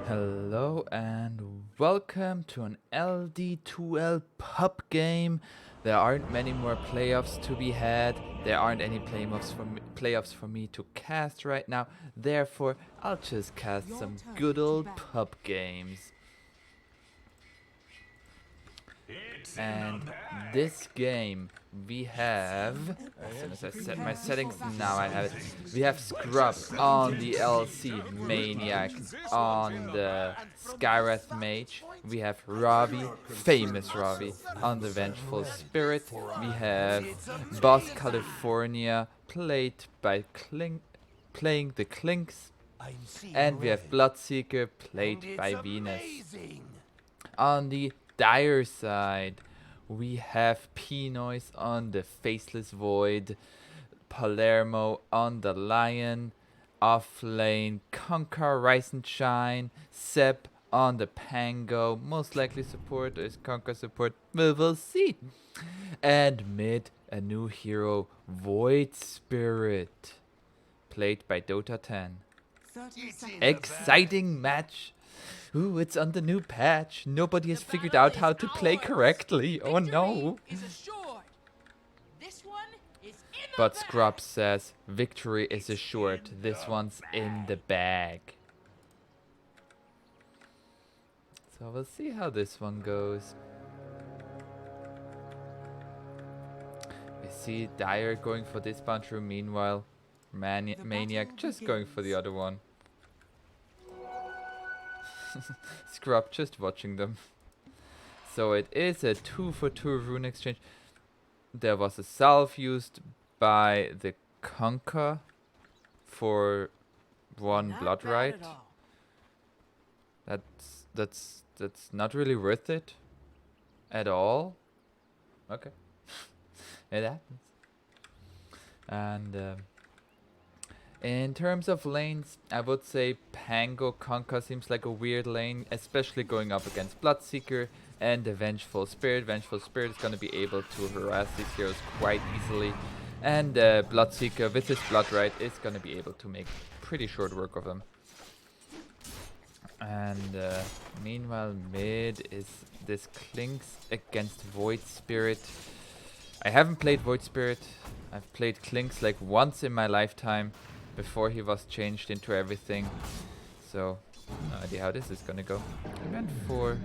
Hello and welcome to an ld2l pub game. There aren't many more playoffs to be had. There aren't any playoffs for me to cast right now. Therefore, I'll just cast some good old pub games. And this game we have, as soon as I set my settings, now I have it. We have Scrub on the LC, Maniac on the Skywrath Mage. We have Ravi, famous Ravi, on the Vengeful Spirit. We have Boss California, played by playing the Clinks. And we have Bloodseeker, played by Venus. On the dire side, we have P-Noise on the Faceless Void, Palermo on the Lion, off lane Conquer, Rise and Shine, Seb on the Pango, most likely support is Conquer support, we will see. And mid, a new hero, Void Spirit, played by Dota10. Exciting match! Ooh, it's on the new patch. Nobody has figured out how to play correctly. Oh no. But Scrub says victory is assured. This one's in the bag. So we'll see how this one goes. We see Dire going for this bunch room. Meanwhile, Maniac just going for the other one. Scrub just watching them. So it is a 2-for-2 rune exchange. There was a salve used by the Conquer for one blood right. That's not really worth it at all. Okay. It happens. And in terms of lanes, I would say Pango Conquer seems like a weird lane, especially going up against Bloodseeker and the Vengeful Spirit. Vengeful Spirit is going to be able to harass these heroes quite easily, and Bloodseeker with his Blood Right is going to be able to make pretty short work of them. And meanwhile, mid is this Clinks against Void Spirit. I haven't played Void Spirit. I've played Clinks like once in my lifetime, before he was changed into everything. So, no idea how this is gonna go. He went for...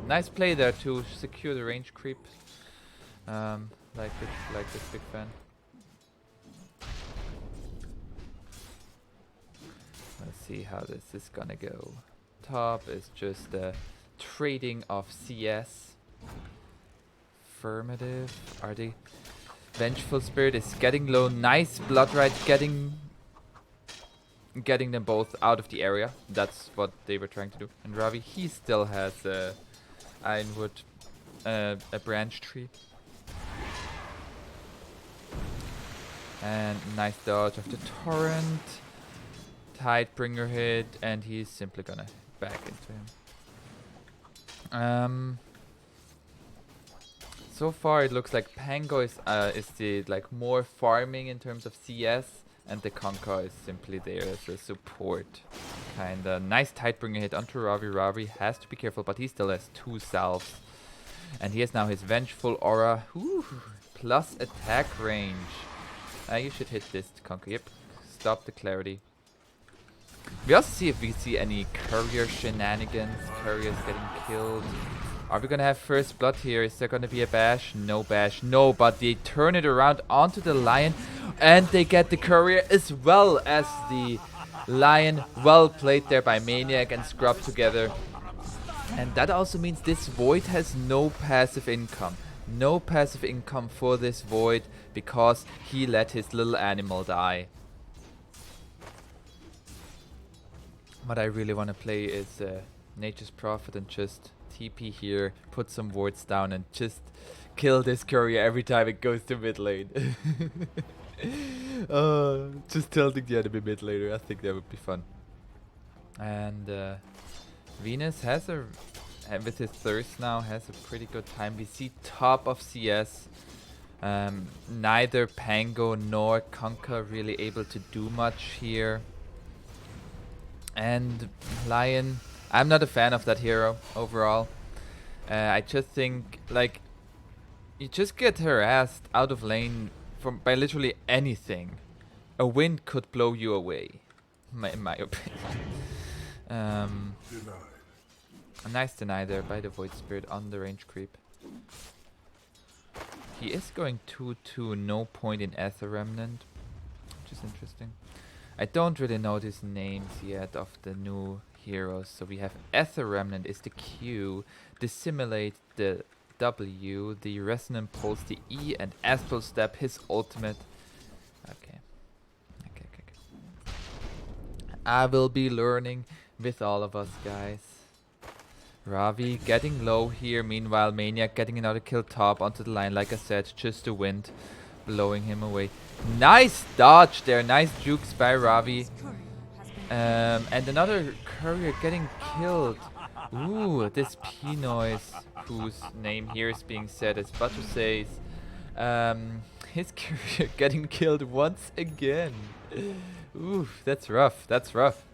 nice play there to secure the range creep. Like this big fan. Let's see how this is gonna go. Top is just trading of CS. Affirmative. Are they... Vengeful Spirit is getting low. Nice Blood Right, getting them both out of the area. That's what they were trying to do. And Ravi, he still has Ironwood, a branch tree. And nice dodge of the Torrent. Tidebringer hit, and he's simply gonna back into him. So far, it looks like Pango is the more farming in terms of CS, and the Conquer is simply there as a support. Kinda nice Tidebringer hit onto Ravi. Ravi has to be careful, but he still has 2 salves, and he has now his Vengeful Aura, plus attack range. You should hit this Conquer. Yep, stop the clarity. We also see if we see any courier shenanigans. Couriers getting killed. Are we gonna have first blood here? Is there gonna be a bash? No bash. No, but they turn it around onto the Lion, and they get the courier as well as the Lion. Well played there by Maniac and Scrub together. And that also means this Void has no passive income. No passive income for this Void because he let his little animal die. What I really want to play is Nature's Prophet and just TP here, put some wards down, and just kill this courier every time it goes to mid lane. Just tilting the enemy mid laner. I think that would be fun. And Venus has with his thirst now, has a pretty good time. We see top of CS. Neither Pango nor Conquer really able to do much here. And Lion, I'm not a fan of that hero overall. I just think, like, you just get harassed out of lane by literally anything. A wind could blow you away, in my opinion. A nice deny there by the Void Spirit on the range creep. He is going 2-2, no point in Aether Remnant, which is interesting. I don't really know these names yet of the new heroes. So we have Aether Remnant is the Q, Dissimulate the W, the Resonant Pulse the E, and Astral Step his ultimate. Okay. I will be learning with all of us, guys. Ravi getting low here. Meanwhile, Maniac getting another kill top onto the line. Like I said, just the wind blowing him away. Nice dodge there. Nice jukes by Ravi. And another courier getting killed. Ooh, this P-Noise, whose name here is being said as Butter says. His courier getting killed once again. Ooh, that's rough. That's rough.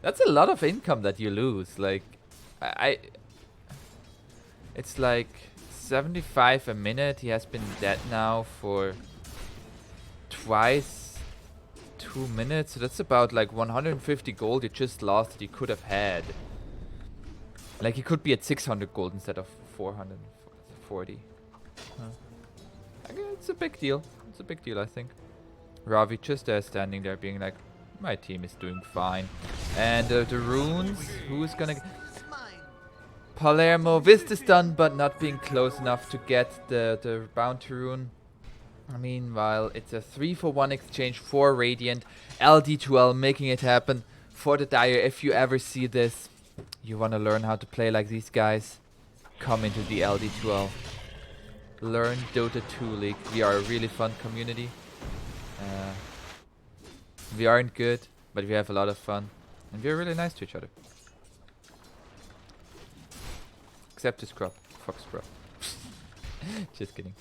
That's a lot of income that you lose. Like, it's like 75 a minute. He has been dead now for twice 2 minutes. So that's about like 150 gold you just lost that you could have had. Like, he could be at 600 gold instead of 440. Okay, it's a big deal. It's a big deal, I think. Ravi just standing there being like, my team is doing fine. And the runes, who's gonna... Palermo with the stun, but not being close enough to get the bounty rune. Meanwhile, it's a 3-for-1 exchange for Radiant. ld2l making it happen for the Dire. If you ever see this, you want to learn how to play like these guys, come into the ld2l. Learn Dota 2 League. We are a really fun community. We aren't good, but we have a lot of fun. And we're really nice to each other. Except to Scrub. Fuck Scrub. Just kidding.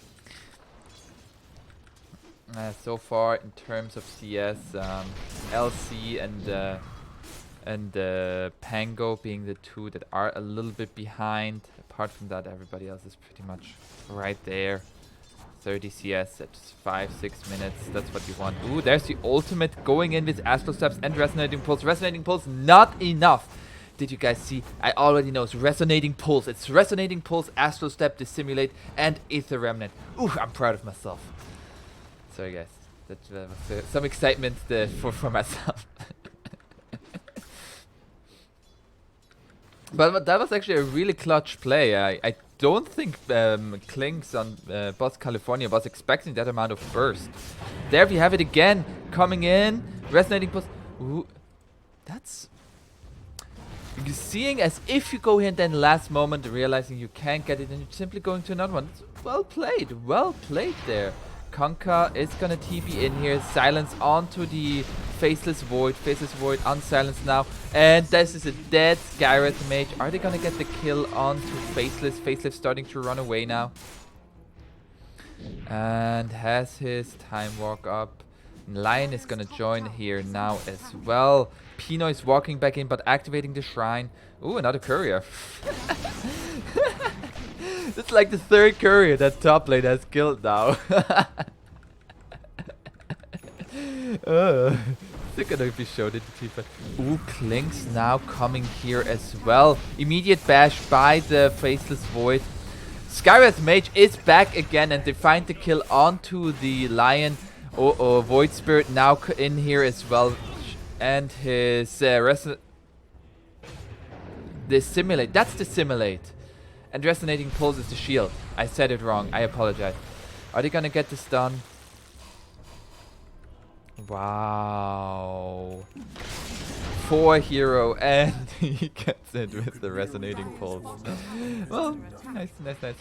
So far, in terms of CS, LC and Pango being the two that are a little bit behind. Apart from that, everybody else is pretty much right there. 30 CS at 5-6 minutes. That's what you want. Ooh, there's the ultimate going in with Astral Steps and Resonating Pulse. Resonating Pulse, not enough. Did you guys see? I already know it's Resonating Pulse. It's Resonating Pulse, Astral Step, Dissimulate, and Aether Remnant. Ooh, I'm proud of myself. Sorry, guys. That was some excitement for myself. But that was actually a really clutch play. I don't think Klinks on Boss California was expecting that amount of burst. There we have it again. Coming in. Resonating Pulse. Ooh. That's... You're seeing as if you go here and then last moment realizing you can't get it and you're simply going to another one. It's well played. Well played there. Konka is gonna TP in here. Silence onto the Faceless Void. Faceless Void unsilenced now. And this is a dead Skywrath Mage. Are they gonna get the kill onto Faceless? Faceless starting to run away now. And has his Time Walk up. Lion is gonna join here now as well. Pino is walking back in but activating the shrine. Ooh, another courier. It's like the third courier that top lane has killed now. They're gonna be showed in the team. Ooh, Klinks now coming here as well. Immediate bash by the Faceless Void. Skywrath Mage is back again and they find the kill onto the Lion. Oh, Void Spirit now in here as well. And his Dissimulate. That's Dissimulate. And Resonating Pulse is the shield. I said it wrong. I apologize. Are they gonna get the stun? Wow. 4 hero and he gets it with the Resonating Pulse. Well, nice.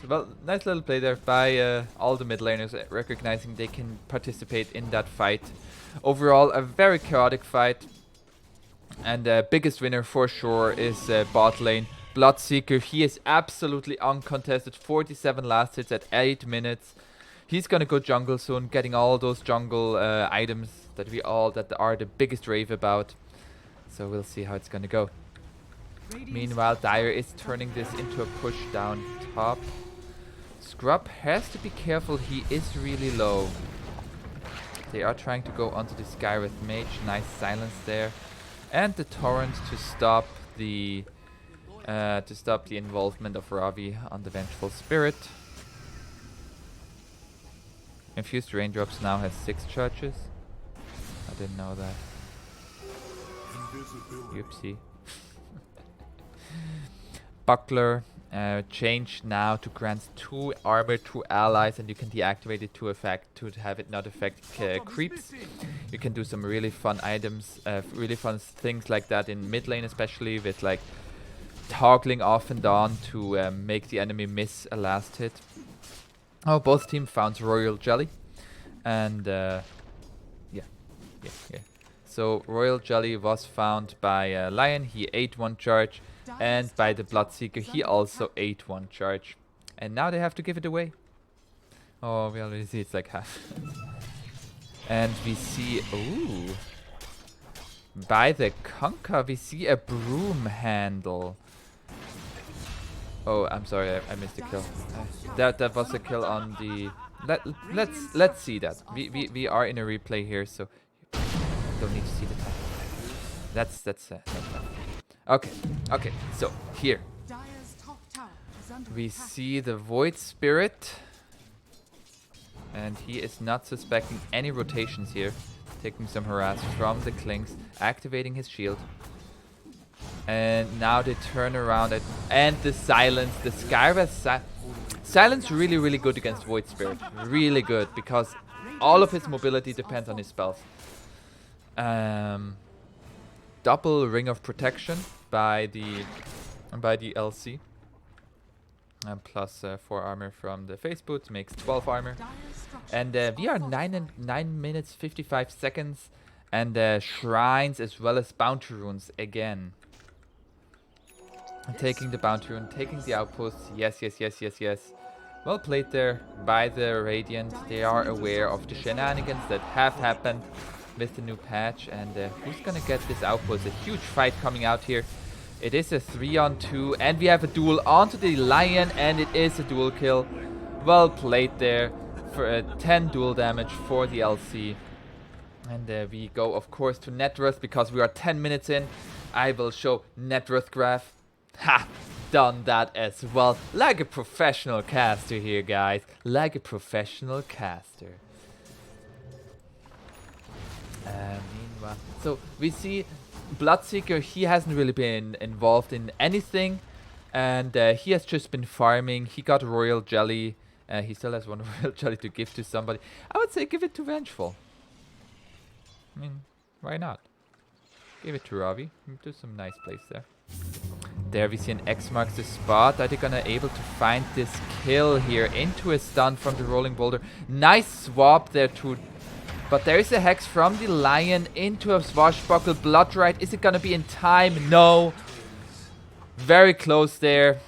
Well, nice little play there by all the mid laners recognizing they can participate in that fight. Overall, a very chaotic fight. And the biggest winner for sure is bot lane. Bloodseeker, he is absolutely uncontested. 47 last hits at 8 minutes. He's gonna go jungle soon, getting all those jungle items that are the biggest rave about. So we'll see how it's gonna go. Meanwhile, Dire is turning this into a push down top. Scrub has to be careful, he is really low. They are trying to go onto the Skywrath Mage, nice silence there. And the Torrent to stop the involvement of Ravi on the Vengeful Spirit. Infused Raindrops now has 6 charges. I didn't know that. Oopsie. Buckler changed now to grant 2 armor to allies, and you can deactivate it to have it not affect creeps. You can do some really fun items, really fun things like that in mid lane, especially with like toggling off and on to make the enemy miss a last hit. Oh, both teams found Royal Jelly, and yeah. So Royal Jelly was found by Lion. He ate 1 charge. And by the Bloodseeker, he also ate 1 charge. And now they have to give it away. Oh, we already see it's like half. And we see... Ooh. By the Conker, we see a broom handle. Oh, I'm sorry, I missed a kill. That was a kill on the... Let's see that. We are in a replay here, so... Don't need to see the time. That's Okay, so here we see the Void Spirit, and he is not suspecting any rotations here, taking some harass from the Clinks, activating his shield, and now they turn around and the silence, the Skywrath silence really good against Void Spirit, really good, because all of his mobility depends on his spells. Double Ring of Protection by the LC, and plus 4 armor from the face boots makes 12 armor, and we are 9 minutes 55 seconds, and shrines as well as bounty runes again. Taking the bounty rune, taking the outposts. Yes. Well played there by the Radiant. They are aware of the shenanigans that have happened with the new patch, and who's gonna get this outpost? A huge fight coming out here. It is a 3-on-2, and we have a duel onto the Lion, and it is a dual kill. Well played there for 10 dual damage for the LC. And we go, of course, to net worth because we are 10 minutes in. I will show net worth graph. Ha! Done that as well. Like a professional caster here, guys. Like a professional caster. Meanwhile, so we see Bloodseeker, he hasn't really been involved in anything, and he has just been farming. He got Royal Jelly. He still has 1 Royal Jelly to give to somebody. I would say give it to Vengeful. I mean, why not? Give it to Ravi. Do some nice plays there. There we see an X marks the spot. Are they gonna able to find this kill here into a stun from the Rolling Boulder? Nice swap there to... But there is a Hex from the Lion into a Swashbuckle Bloodrite. Is it gonna be in time? No. Very close there.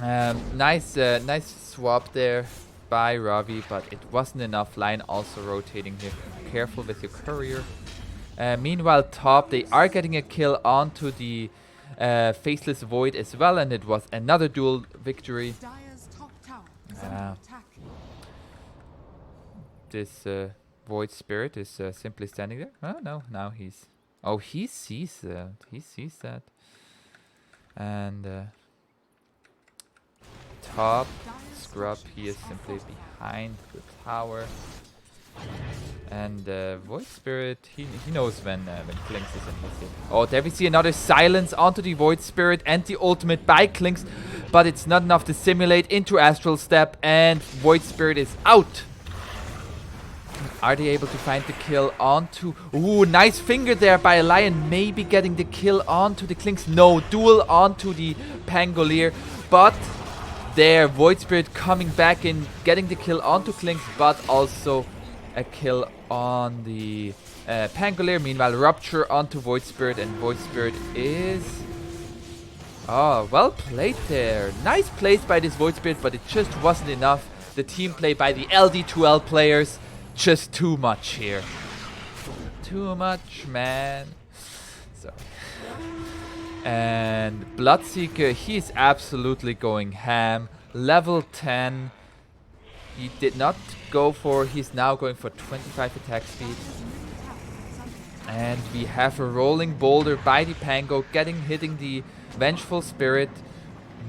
Nice swap there by Ravi, but it wasn't enough. Lion also rotating here. Careful with your courier. Meanwhile, top, they are getting a kill onto the Faceless Void as well, and it was another dual victory. This Void Spirit is simply standing there. Oh no, now he's... Oh, he sees that. He sees that. And top, Scrub, he is simply behind the tower. And Void Spirit, he knows when Clinks is in his hit. Oh, there we see another silence onto the Void Spirit and the ultimate by Clinks, but it's not enough to simulate into Astral Step, and Void Spirit is out. Are they able to find the kill onto... Ooh, nice finger there by a Lion, maybe getting the kill onto the Clinks. No, duel onto the Pangolier, but there, Void Spirit coming back in, getting the kill onto Clinks, but also a kill on the Pangolier. Meanwhile, Rupture onto Void Spirit, and Void Spirit is... Oh, well played there. Nice plays by this Void Spirit, but it just wasn't enough. The team play by the ld2l players, just too much here. Too much, man. Sorry. And Bloodseeker, he's absolutely going ham. Level 10. He did not go for, he's now going for 25 attack speed. And we have a rolling boulder by the Pango, hitting the Vengeful Spirit.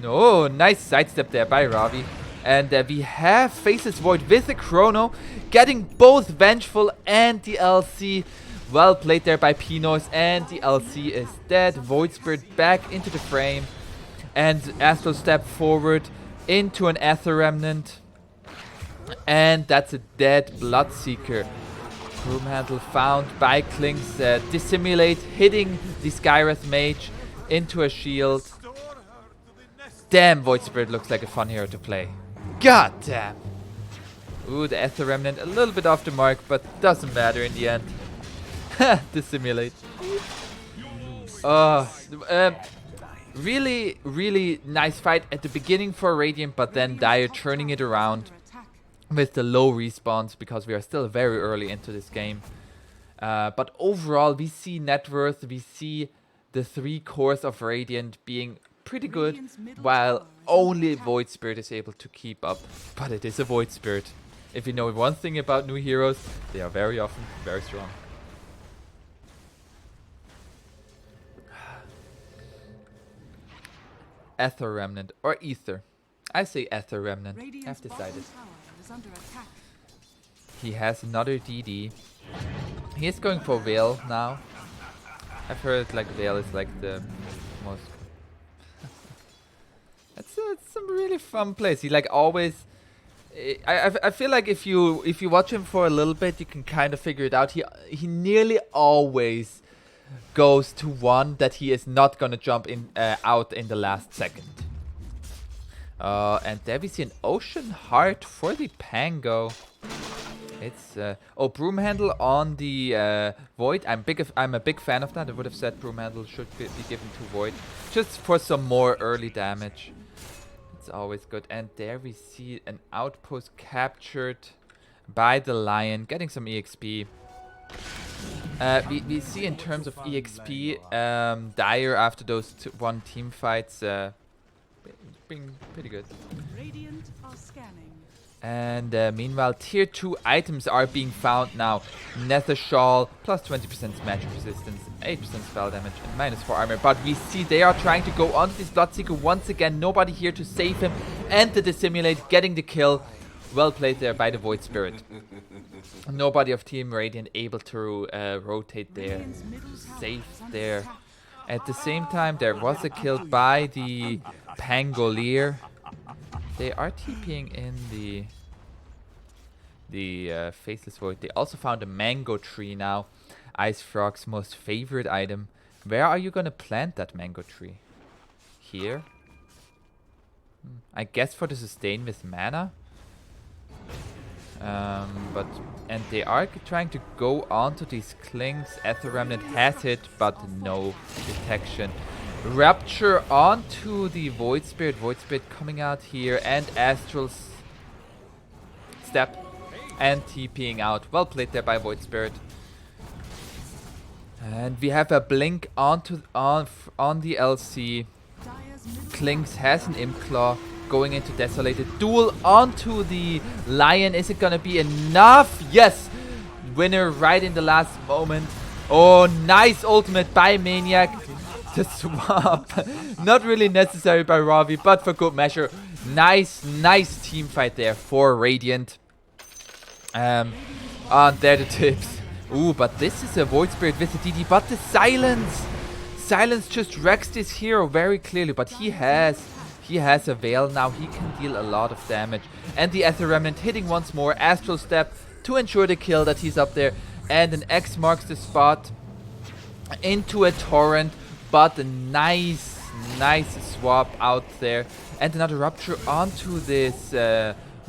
No, nice sidestep there by Ravi. And we have Faceless Void with the Chrono, getting both Vengeful and the LC. Well played there by Pinois, and the LC is dead. Void Spirit back into the frame. And Astral step forward into an Aether Remnant. And that's a dead Bloodseeker. Broomhandle found by Kling's Dissimulate, hitting the Skywrath Mage into a shield. Damn, Void Spirit looks like a fun hero to play. God damn. Ooh, the Aether Remnant a little bit off the mark, but doesn't matter in the end. Dissimulate. Really, really nice fight at the beginning for Radiant, but then Dire turning it around with the low respawns because we are still very early into this game. But overall, we see net worth, we see the 3 cores of Radiant being pretty good, while only Void Spirit is able to keep up. But it is a Void Spirit. If you know one thing about new heroes, they are very often very strong. Aether Remnant or Ether. I say Aether Remnant. I've decided. He has another DD. He is going for Veil now. I've heard like Veil is like the most. It's some really fun plays. He like always. I feel like if you watch him for a little bit, you can kind of figure it out. He nearly always goes to one that he is not gonna jump in out in the last second. And there we see an Ocean Heart for the Pango. It's Broomhandle on the Void. I'm a big fan of that. I would have said Broomhandle should be given to Void just for some more early damage. It's always good. And there we see an outpost captured by the Lion, getting some EXP. We see in terms of EXP, Dire after those one team fights being pretty good. And meanwhile, tier 2 items are being found now. Nether Shawl, plus 20% magic resistance, 8% spell damage, and -4 armor. But we see they are trying to go onto this Bloodseeker once again. Nobody here to save him. And the Dissimulate getting the kill. Well played there by the Void Spirit. Nobody of Team Radiant able to rotate there, save there. At the same time, there was a kill by the Pangolier. They are TPing in the Faceless Void. They also found a mango tree now. Ice Frog's most favorite item. Where are you gonna plant that mango tree? Here? I guess for the sustain with mana. And they are trying to go onto these Klings. Aether Remnant has hit, but no detection. Rapture onto the Void Spirit. Void Spirit coming out here, and Astral step and TPing out. Well played there by Void Spirit. And we have a blink on the LC. Klings has an Imp Claw. Going into Desolated. Duel onto the Lion. Is it gonna be enough? Yes! Winner right in the last moment. Oh, nice ultimate by Maniac. The swap. Not really necessary by Ravi, but for good measure. Nice team fight there for Radiant. And there the tips. Ooh, but this is a Void Spirit with the DD. But the Silence. Silence just wrecks this hero very clearly, but he has a Veil now. He can deal a lot of damage. And the Aether Remnant hitting once more. Astral Step to ensure the kill that he's up there. And an X marks the spot into a Torrent. But a nice swap out there. And another Rupture onto this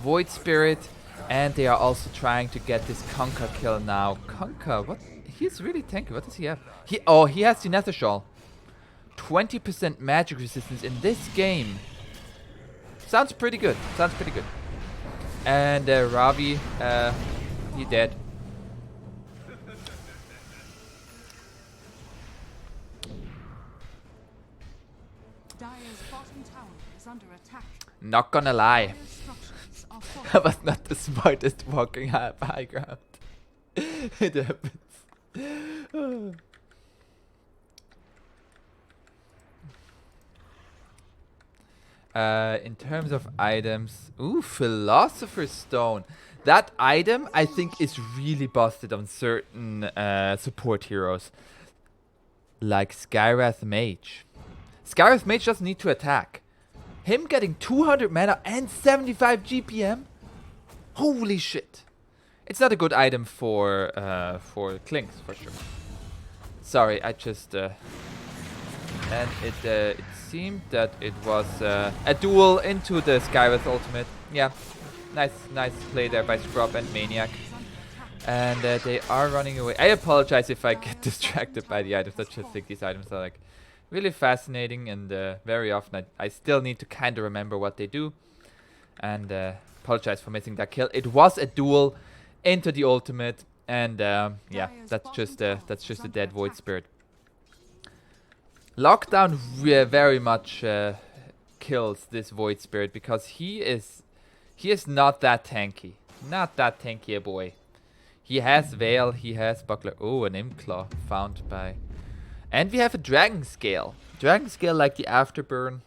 Void Spirit. And they are also trying to get this Conker kill now. Conker, what? He's really tanky. What does he have? He has the Nether Shawl. 20% magic resistance in this game. Sounds pretty good. And Ravi, he dead. Not gonna lie. I was not the smartest walking high ground. It happens. In terms of items, ooh, Philosopher's Stone. That item, I think, is really busted on certain support heroes. Like Skywrath Mage. Skywrath Mage doesn't need to attack. Him getting 200 mana and 75 GPM? Holy shit. It's not a good item for Clinks, for sure. Sorry, I just... and it seemed that it was a duel into the Skywrath ultimate. Yeah, nice play there by Scrub and Maniac. And they are running away. I apologize if I get distracted by the items. I just think these items are like really fascinating, and very often I still need to kind of remember what they do. And apologize for missing that kill. It was a duel into the ultimate, and yeah, that's just a dead Void Spirit. Lockdown very much kills this Void Spirit because he is not that tanky. Not that tanky a boy. He has Veil, he has Buckler. Oh, an Imclaw found by... And we have a Dragon Scale. Dragon Scale like the Afterburn.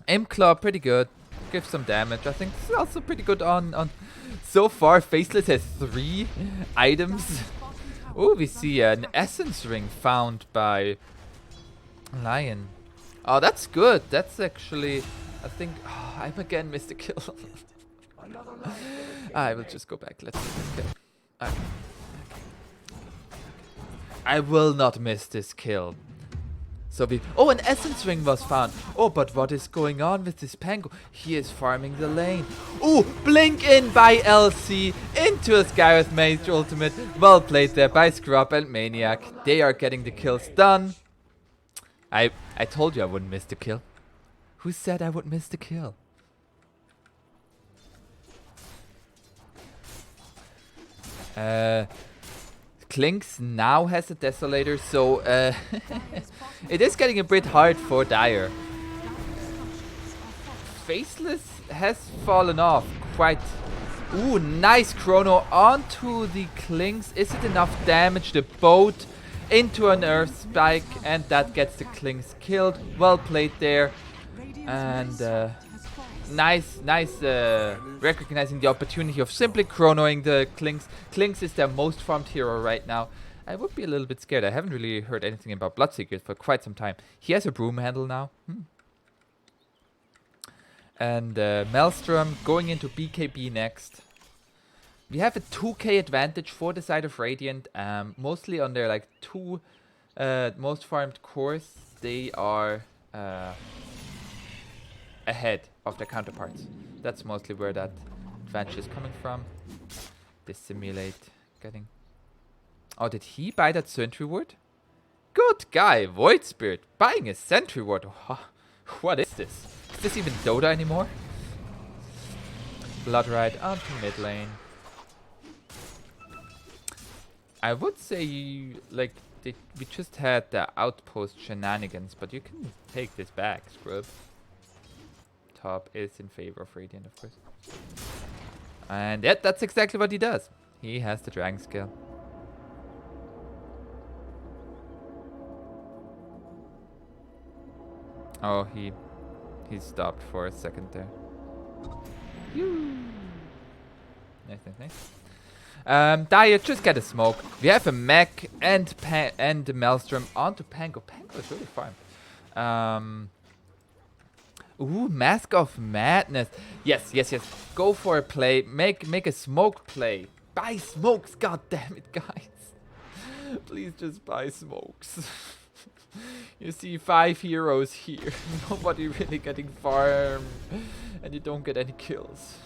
Imclaw, pretty good. Gives some damage. I think it's also pretty good on... So far, Faceless has 3 items. Oh, we see an Essence Ring found by Lion. Oh, that's good. That's actually... I think... Oh, I'm again missed a kill. I will just go back. Let's do this kill. Okay. I will not miss this kill. So we... Oh, an Essence Ring was found. Oh, but what is going on with this Pango? He is farming the lane. Oh, blink in by LC into a Skywrath Mage ultimate. Well played there by Scrub and Maniac. They are getting the kills done. I told you I wouldn't miss the kill. Who said I would miss the kill? Clinks now has a Desolator, so it is getting a bit hard for Dire. Faceless has fallen off quite... Ooh, nice Chrono onto the Clinks. Is it enough damage? The boat into an Earth Spike, and that gets the Clinks killed. Well played there. And nice recognizing the opportunity of simply chronoing the Clinks. Clinks is their most farmed hero right now. I would be a little bit scared. I haven't really heard anything about Bloodseekers for quite some time. He has a broom handle now. And Maelstrom going into BKB next. We have a 2k advantage for the side of Radiant. Mostly on their like 2 most farmed cores. They are... ahead of their counterparts. That's mostly where that advantage is coming from. Dissimulate getting... Oh, did he buy that Sentry Ward? Good guy, Void Spirit, buying a Sentry Ward. What is this? Is this even Dota anymore? Blood Ride onto mid lane. I would say, like, we just had the outpost shenanigans, but you can take this back, Scrub. Top is in favor of Radiant, of course. And yeah, that's exactly what he does. He has the Dragon Scale. Oh, he stopped for a second there. Nice. Dire, just get a smoke. We have a mech and the Maelstrom onto Pango. Pango is really fine. Ooh, Mask of Madness. Yes. Go for a play. Make a smoke play. Buy smokes, god damn it, guys. Please just buy smokes. You see 5 heroes here. Nobody really getting farm. And you don't get any kills.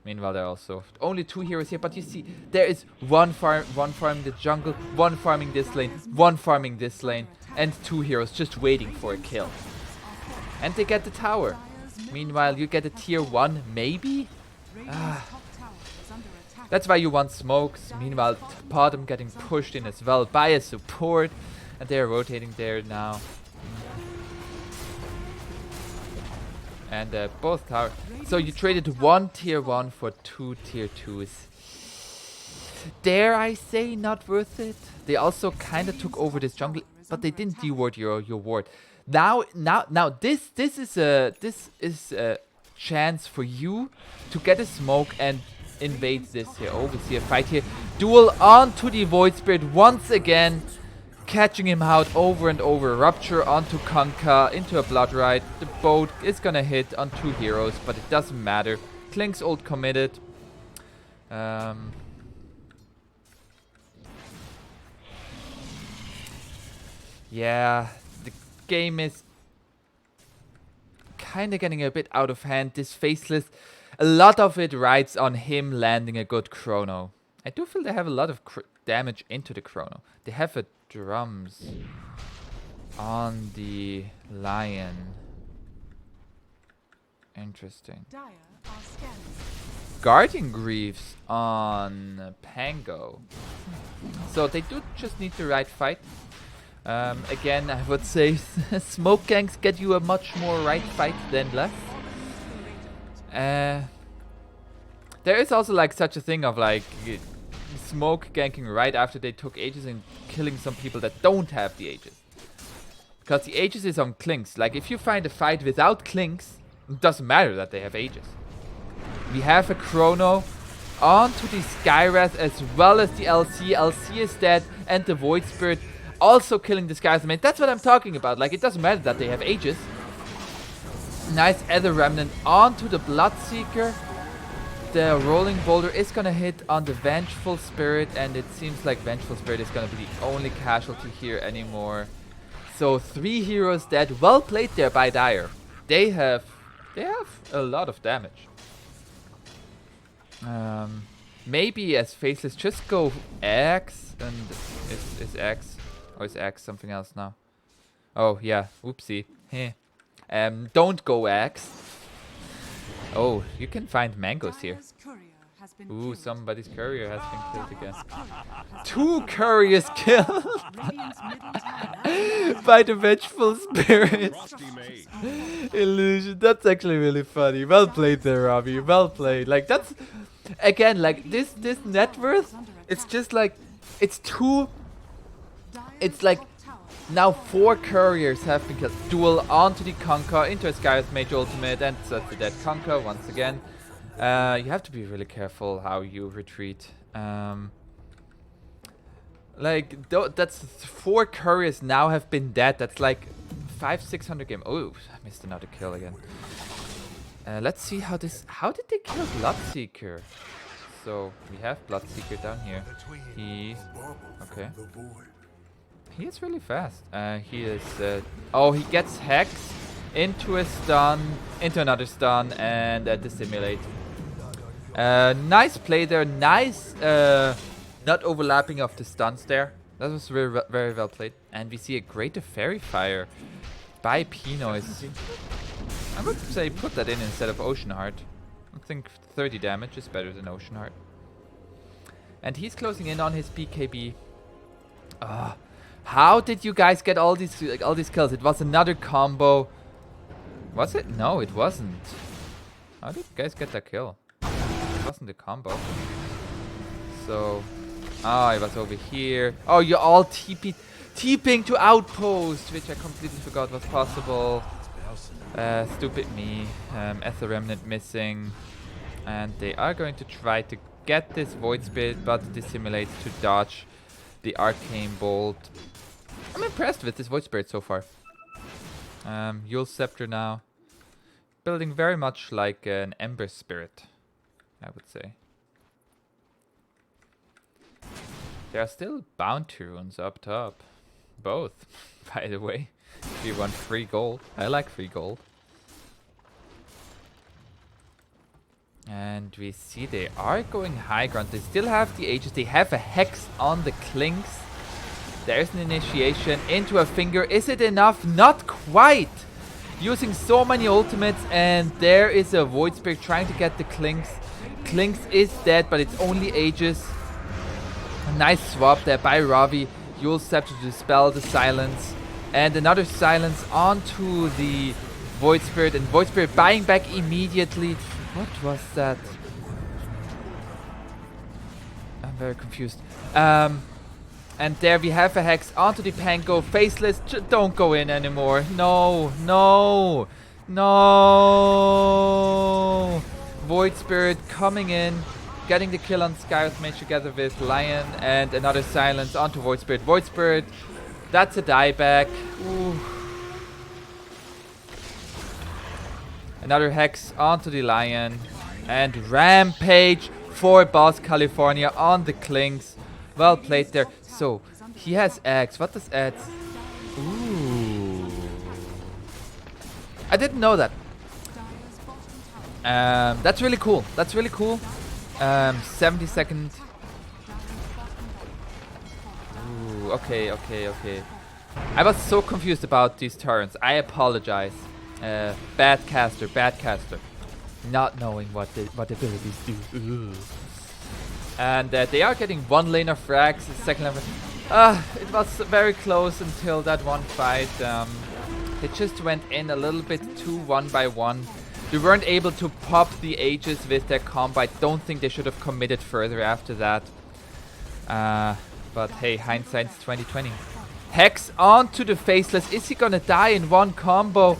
Meanwhile, there are also only 2 heroes here, but you see, there is one farming the jungle, 1 farming this lane, 1 farming this lane, and 2 heroes just waiting for a kill. And they get the tower. Meanwhile, you get a tier 1, maybe? That's why you want smokes. Meanwhile, bottom getting pushed in as well by a support. And they're rotating there now. And both tower. So you traded 1 tier 1 for 2 tier 2s. Dare I say not worth it? They also kind of took over this jungle, but they didn't deward your ward. Now this is a chance for you to get a smoke and invade this here. Oh, we see a fight here. Duel onto the Void Spirit once again, catching him out over and over. Rupture onto Kanka, into a Blood Rite. The boat is gonna hit on 2 heroes, but it doesn't matter. Klink's ult committed. Yeah, the game is kind of getting a bit out of hand. This Faceless, a lot of it rides on him landing a good chrono. I do feel they have a lot of damage into the chrono. They have a drums on the lion. Interesting. Guardian Greaves on Pango. So they do just need the right fight. Again, I would say smoke ganks get you a much more right fight than less. There is also like such a thing of like smoke ganking right after they took Aegis and killing some people that don't have the Aegis. Because the Aegis is on Klinks. Like if you find a fight without Klinks, it doesn't matter that they have Aegis. We have a Chrono onto the Skywrath as well as the LC. LC is dead and the Void Spirit also killing the Skywrath. That's what I'm talking about. Like it doesn't matter that they have Aegis. Nice Ether Remnant onto the Bloodseeker. The Rolling Boulder is gonna hit on the Vengeful Spirit, and it seems like Vengeful Spirit is gonna be the only casualty here anymore. So 3 heroes dead. Well played there by Dire. They have a lot of damage. Maybe as Faceless just go Axe, and is Axe or is Axe something else now? Oh yeah, whoopsie. Don't go Axe. Oh, you can find mangoes here. Ooh, somebody's courier has been killed again. 2 couriers killed by the Vengeful Spirit. Illusion. That's actually really funny. Well played there, Ravi. Well played. Like that's again like this net worth. It's just like it's like now 4 couriers have been killed. Duel onto the Conquer, into a Skywrath Mage ultimate, and that's the dead Conquer once again. You have to be really careful how you retreat. Like, that's 4 couriers now have been dead. That's like 500-600 game. Oh, I missed another kill again. Let's see how this... How did they kill Bloodseeker? So, we have Bloodseeker down here. Okay. He is really fast. He is... oh, he gets Hex into a stun, into another stun, and dissimulate. Nice play there. Nice not overlapping of the stuns there. That was very, very well played. And we see a greater Fairy Fire by Pinoise. I would say put that in instead of Ocean Heart. I think 30 damage is better than Ocean Heart. And he's closing in on his BKB. How did you guys get all these kills? It was another combo. Was it? No, it wasn't. How did you guys get that kill? It wasn't a combo. So, it was over here. Oh, you're all TPing to Outpost, which I completely forgot was possible. Stupid me. Ether Remnant missing. And they are going to try to get this Void Spirit, but dissimulate to dodge the Arcane Bolt. I'm impressed with this Void Spirit so far. Yule Scepter now. Building very much like an Ember Spirit, I would say. There are still bounty runes up top. Both, by the way. If you want free gold. I like free gold. And we see they are going high ground. They still have the Aegis. They have a Hex on the Klinks. There's an initiation into a finger. Is it enough? Not quite. Using so many ultimates, and there is a Void Spirit trying to get the Klinks. Klinks is dead, but it's only Aegis. A nice swap there by Ravi. Yule Scepter to dispel the silence. And another silence onto the Void Spirit, and Void Spirit buying back immediately. What was that? I'm very confused. And there we have a Hex onto the Pango. Faceless, don't go in anymore. No, no, no. Void Spirit coming in, getting the kill on Skyros Mage together with Lion, and another silence onto Void Spirit. Void Spirit, that's a dieback. Ooh. Another Hex onto the Lion, and Rampage for Boss California on the Clinks. Well played there. So, he has Axe. What does Axe? Ooh. I didn't know that. That's really cool. That's really cool. 70 second. Ooh, okay. I was so confused about these turns. I apologize. Bad caster. Not knowing what abilities do. Ooh. And they are getting one lane of frags, second lane. It was very close until that one fight. It just went in a little bit too one by one. They weren't able to pop the Aegis with their combo. I don't think they should have committed further after that. But hey, hindsight's 2020. Hex onto the Faceless. Is he gonna die in one combo?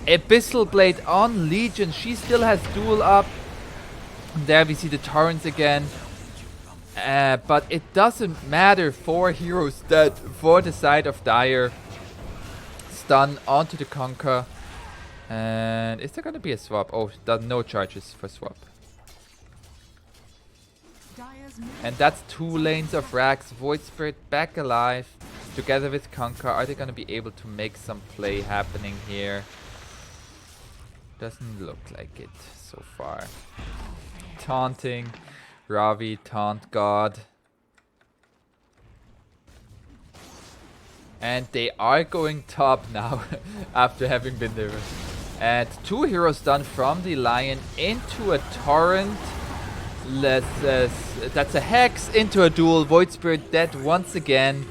Abyssal Blade on Legion. She still has duel up. There we see the Torrents again. But it doesn't matter. 4 heroes dead for the side of Dire. Stun onto the Conquer. And is there gonna be a swap? Oh, no charges for swap. And that's 2 lanes of Rags. Void Spirit back alive. Together with Conquer. Are they gonna be able to make some play happening here? Doesn't look like it so far. Taunting. Ravi, taunt God. And they are going top now after having been there. And 2 heroes done from the Lion into a Torrent. That's a Hex into a duel. Void Spirit dead once again.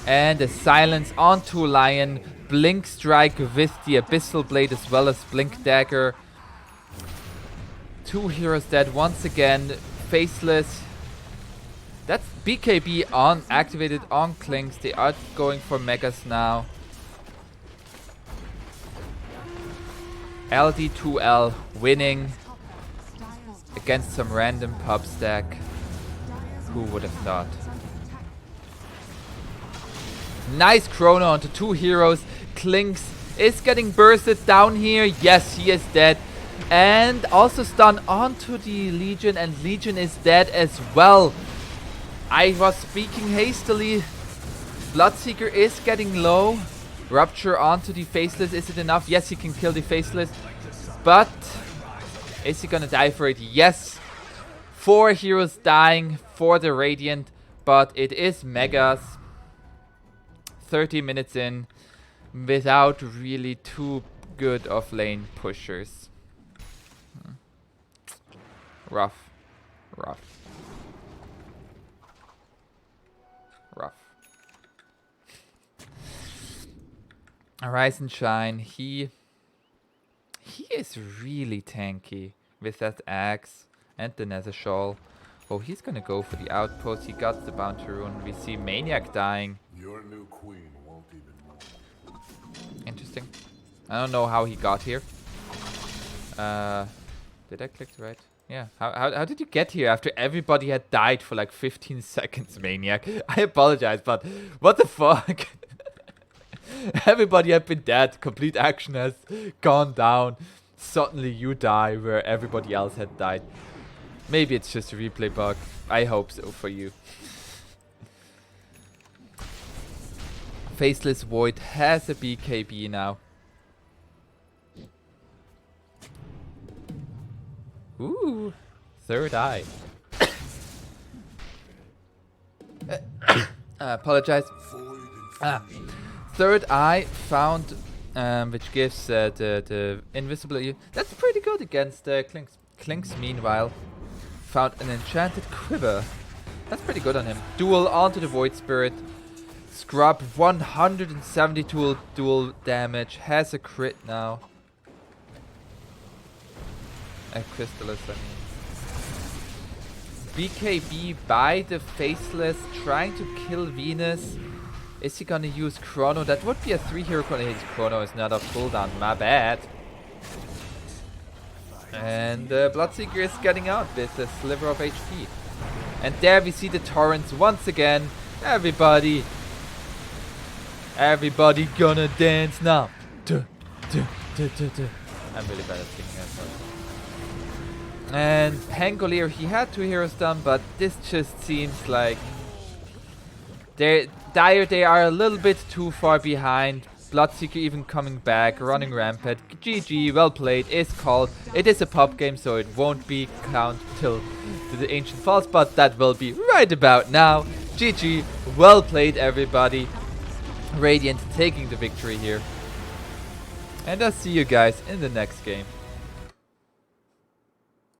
And a silence onto Lion. Blink Strike with the Abyssal Blade as well as Blink Dagger. 2 heroes dead once again. Faceless. That's BKB on activated on Clinks. They are going for Megas now. ld2l winning against some random pubstack. Who would have thought? Nice chrono onto 2 heroes. Clinks is getting bursted down here. Yes, he is dead. And also stun onto the Legion, and Legion is dead as well. I was speaking hastily. Bloodseeker is getting low. Rupture onto the Faceless. Is it enough? Yes, he can kill the Faceless. But is he gonna die for it? Yes. 4 heroes dying for the Radiant. But it is Megas. 30 minutes in. Without really too good of lane pushers. Rough. Rise and Shine. He is really tanky with that axe and the Nether Shawl. Oh, he's gonna go for the outpost. He got the Bounty Rune. We see Maniac dying. Your new queen won't even move. Interesting. I don't know how he got here. Did I click the right? Yeah. How did you get here after everybody had died for like 15 seconds, Maniac? I apologize, but what the fuck? Everybody had been dead. Complete action has gone down. Suddenly you die where everybody else had died. Maybe it's just a replay bug. I hope so for you. Faceless Void has a BKB now. Ooh, third eye. Apologize. Third eye found, which gives the invisibility. That's pretty good against Clinks. Clinks, meanwhile, found an enchanted quiver. That's pretty good on him. Duel onto the Void Spirit. Scrub 172 dual damage. Has a crit now. A Crystallis, I mean. BKB by the Faceless, trying to kill Venus. Is he gonna use Chrono? That would be a 3-hero Chrono. His Chrono is not a cooldown, my bad. And Bloodseeker is getting out with a sliver of HP. And there we see the Torrents once again. Everybody gonna dance now. I'm really bad at singing that song. And Pangolier, he had 2 heroes done, but this just seems like they are a little bit too far behind. Bloodseeker even coming back, running rampant. GG, well played, is called. It is a pop game, so it won't be count till to the Ancient Falls, but that will be right about now. GG, well played everybody. Radiant taking the victory here. And I'll see you guys in the next game.